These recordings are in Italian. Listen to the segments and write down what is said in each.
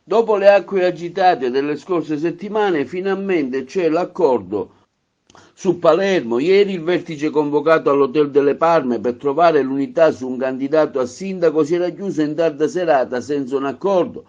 Dopo le acque agitate delle scorse settimane, finalmente c'è l'accordo su Palermo. Ieri il vertice convocato all'Hotel delle Palme per trovare l'unità su un candidato a sindaco si era chiuso in tarda serata senza un accordo.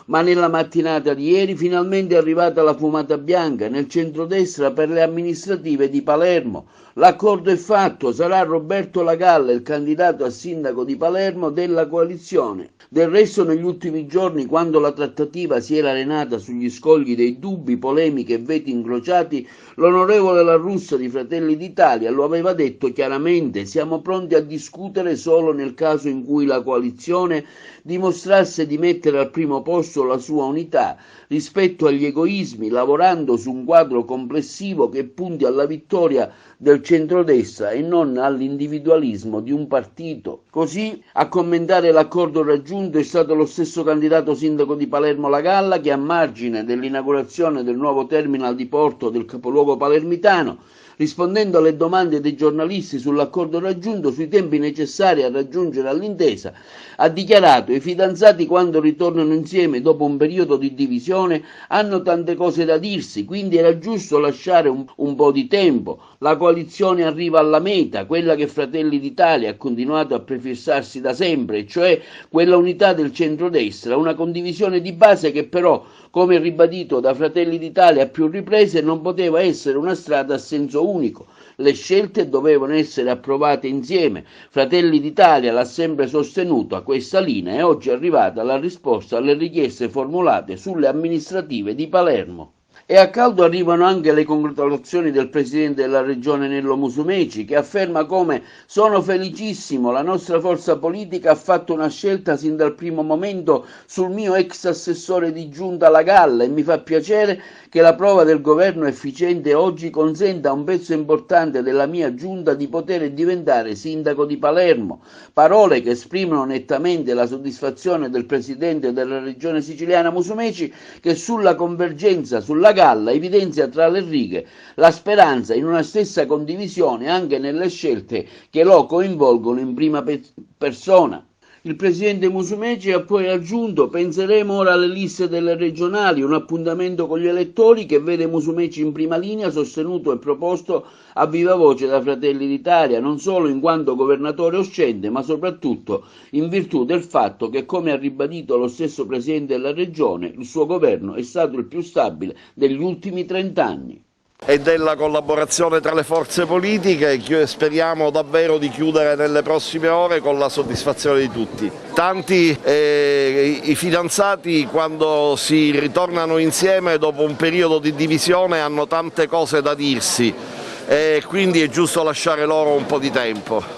Ma nella mattinata di ieri finalmente è arrivata la fumata bianca nel centrodestra per le amministrative di Palermo. L'accordo è fatto, sarà Roberto Lagalla il candidato a sindaco di Palermo della coalizione. Del resto negli ultimi giorni, quando la trattativa si era arenata sugli scogli dei dubbi, polemiche e veti incrociati, l'onorevole La Russa di Fratelli d'Italia lo aveva detto chiaramente: siamo pronti a discutere solo nel caso in cui la coalizione dimostrasse di mettere al primo posto la sua unità rispetto agli egoismi, lavorando su un quadro complessivo che punti alla vittoria del centrodestra e non all'individualismo di un partito. Così a commentare l'accordo raggiunto è stato lo stesso candidato sindaco di Palermo Lagalla, che a margine dell'inaugurazione del nuovo terminal di porto del capoluogo palermitano, rispondendo alle domande dei giornalisti sull'accordo raggiunto, sui tempi necessari a raggiungere all'intesa, ha dichiarato: i fidanzati quando ritornano insieme dopo un periodo di divisione hanno tante cose da dirsi, quindi era giusto lasciare un po' di tempo. La coalizione arriva alla meta, quella che Fratelli d'Italia ha continuato a prefissarsi da sempre, cioè quella unità del centrodestra, una condivisione di base che però, come ribadito da Fratelli d'Italia a più riprese, non poteva essere una strada a senso unico. Le scelte dovevano essere approvate insieme. Fratelli d'Italia l'ha sempre sostenuto a questa linea e oggi è arrivata la risposta alle richieste formulate sulle amministrative di Palermo. E a caldo arrivano anche le congratulazioni del presidente della regione Nello Musumeci, che afferma come: sono felicissimo, la nostra forza politica ha fatto una scelta sin dal primo momento sul mio ex assessore di giunta Lagalla e mi fa piacere che la prova del governo efficiente oggi consenta a un pezzo importante della mia giunta di poter diventare sindaco di Palermo. Parole che esprimono nettamente la soddisfazione del presidente della regione siciliana Musumeci, che sulla convergenza sulla Galla evidenzia tra le righe la speranza in una stessa condivisione anche nelle scelte che lo coinvolgono in prima persona. Il presidente Musumeci ha poi aggiunto: penseremo ora alle liste delle regionali, un appuntamento con gli elettori che vede Musumeci in prima linea, sostenuto e proposto a viva voce da Fratelli d'Italia, non solo in quanto governatore uscente, ma soprattutto in virtù del fatto che, come ha ribadito lo stesso presidente della regione, il suo governo è stato il più stabile degli ultimi 30 anni. E della collaborazione tra le forze politiche, che speriamo davvero di chiudere nelle prossime ore con la soddisfazione di tutti. Tanti i fidanzati, quando si ritornano insieme dopo un periodo di divisione, hanno tante cose da dirsi e quindi è giusto lasciare loro un po' di tempo.